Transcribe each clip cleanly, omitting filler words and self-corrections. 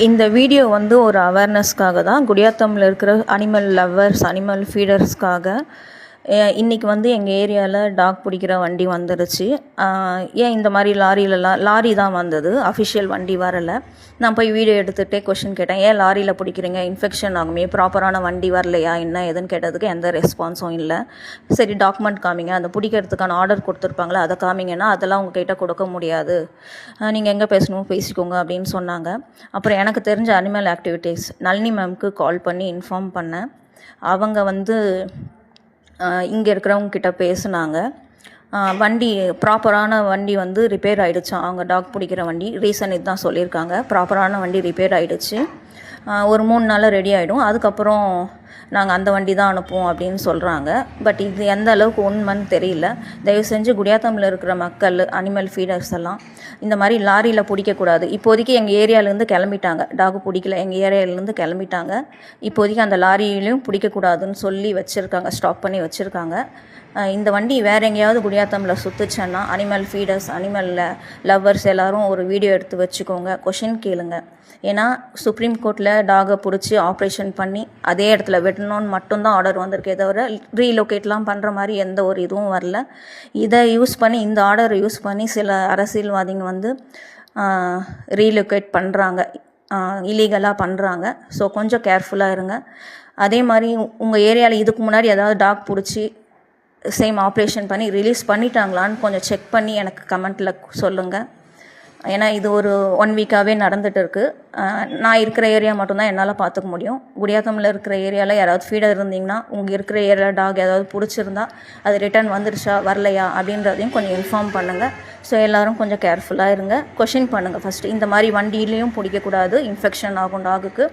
இந்த வீடியோ வந்து ஒரு அவேர்னஸ்க்காக தான். குடியாத்தமில் இருக்கிற அனிமல் லவ்வர்ஸ், அனிமல் ஃபீடர்ஸ்க்காக இன்றைக்கி வந்து எங்கள் ஏரியாவில் டாக் பிடிக்கிற வண்டி வந்துருச்சு. ஏன் இந்த மாதிரி லாரி தான் வந்தது, அஃபிஷியல் வண்டி வரலை. நான் போய் வீடியோ எடுத்துகிட்டே கொஷின் கேட்டேன், ஏன் லாரியில் பிடிக்கிறீங்க, இன்ஃபெக்ஷன் ஆகுமே, ப்ராப்பரான வண்டி வரலையா என்ன எதுன்னு கேட்டதுக்கு எந்த ரெஸ்பான்ஸும் இல்லை. சரி டாக்குமெண்ட் காமிங்க, அந்த பிடிக்கிறதுக்கான ஆர்டர் கொடுத்துருப்பாங்களே அதை காமிங்கன்னா அதெல்லாம் உங்கள்கிட்ட கொடுக்க முடியாது, நீங்கள் எங்கே பேசணுமோ பேசிக்கோங்க அப்படின்னு சொன்னாங்க. அப்புறம் எனக்கு தெரிஞ்ச அனிமல் ஆக்டிவிட்டீஸ் நளினி மேம்க்கு கால் பண்ணி இன்ஃபார்ம் பண்ணேன். அவங்க வந்து இங்கே இருக்கிறவங்கக்கிட்ட பேசுனாங்க. வண்டி ப்ராப்பரான வண்டி வந்து ரிப்பேர் ஆகிடுச்சான். அவங்க டாக் பிடிக்கிற வண்டி ரீசன் இதுதான் சொல்லியிருக்காங்க. ப்ராப்பரான வண்டி ரிப்பேர் ஆகிடுச்சு, ஒரு 3 நாளில் ரெடி ஆகிடும், அதுக்கப்புறம் நாங்கள் அந்த வண்டி தான் அனுப்புவோம் அப்படின்னு சொல்கிறாங்க. பட் இது எந்த அளவுக்கு உண்மைன்னு தெரியல. தயவு செஞ்சு குடியாத்தமில் இருக்கிற மக்கள், அனிமல் ஃபீடர்ஸ் எல்லாம் இந்த மாதிரி லாரியில் பிடிக்கக்கூடாது. இப்போதைக்கு எங்கள் ஏரியாவிலேருந்து கிளம்பிட்டாங்க, டாக் பிடிக்கல, எங்கள் ஏரியாவிலேருந்து கிளம்பிட்டாங்க. இப்போதைக்கு அந்த லாரியிலையும் பிடிக்கக்கூடாதுன்னு சொல்லி வச்சுருக்காங்க, ஸ்டாப் பண்ணி வச்சுருக்காங்க. இந்த வண்டி வேறு எங்கேயாவது குடியாத்தமில் சுற்றுச்சேன்னா அனிமல் ஃபீடர்ஸ், அனிமல் லவ்வர்ஸ் எல்லோரும் ஒரு வீடியோ எடுத்து வச்சுக்கோங்க, கொஷின் கேளுங்க. ஏன்னா சுப்ரீம் கோர்ட்டில் டாகை பிடிச்சி ஆப்ரேஷன் பண்ணி அதே இடத்துல வெட்டணும்னு மட்டும்தான் ஆர்டர் வந்திருக்கே தவிர ரீலொகேட்லாம் பண்ணுற மாதிரி எந்த ஒரு இதுவும் வரல. இதை யூஸ் பண்ணி, இந்த ஆர்டரை யூஸ் பண்ணி சில அரசியல்வாதிங்க வந்து ரீலொகேட் பண்ணுறாங்க, இல்லீகலாக பண்ணுறாங்க. ஸோ கொஞ்சம் கேர்ஃபுல்லாக இருங்க. அதே மாதிரி உங்கள் ஏரியாவில் இதுக்கு முன்னாடி ஏதாவது டாக் பிடிச்சி சேம் ஆப்ரேஷன் பண்ணி ரிலீஸ் பண்ணிட்டாங்களான்னு கொஞ்சம் செக் பண்ணி எனக்கு கமெண்ட்டில் சொல்லுங்கள். ஏன்னா இது ஒரு 1 வீக்காகவே நடந்துகிட்டு இருக்குது. நான் இருக்கிற ஏரியா மட்டும்தான் என்னால் பார்த்துக்க முடியும். குடியாத்தமில் இருக்கிற ஏரியாவில் யாராவது ஃபீடர் இருந்தீங்கன்னா, உங்கள் இருக்கிற ஏரியாவில் டாக் ஏதாவது பிடிச்சிருந்தா அது ரிட்டர்ன் வந்துருச்சா வரலையா அப்படின்றதையும் கொஞ்சம் இன்ஃபார்ம் பண்ணுங்கள். ஸோ எல்லோரும் கொஞ்சம் கேர்ஃபுல்லாக இருங்க, கொஷின் பண்ணுங்கள் ஃபஸ்ட்டு. இந்த மாதிரி வண்டியிலையும் பிடிக்கக்கூடாது, இன்ஃபெக்ஷன் ஆகும் டாகுக்கு.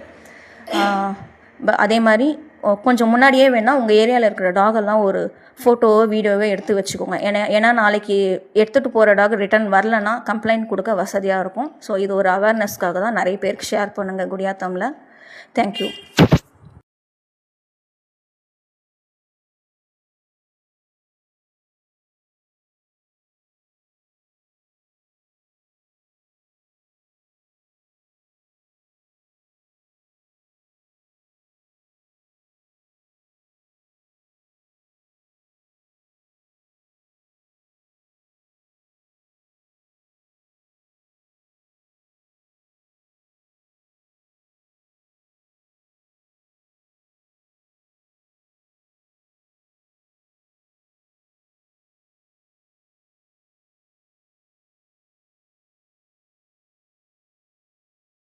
அதே மாதிரி கொஞ்சம் முன்னாடியே வேணால் உங்கள் ஏரியாவில் இருக்கிற டாகெல்லாம் ஒரு ஃபோட்டோவோ வீடியோவோ எடுத்து வச்சுக்கோங்க. ஏன்னா நாளைக்கு எடுத்துகிட்டு போகிற டாக் ரிட்டர்ன் வரலன்னா கம்ப்ளைண்ட் கொடுக்க வசதியாக இருக்கும். ஸோ இது ஒரு அவேர்னஸ்க்காக தான். நிறைய பேருக்கு ஷேர் பண்ணுங்கள் குடியாத்தமில். தேங்க்யூ.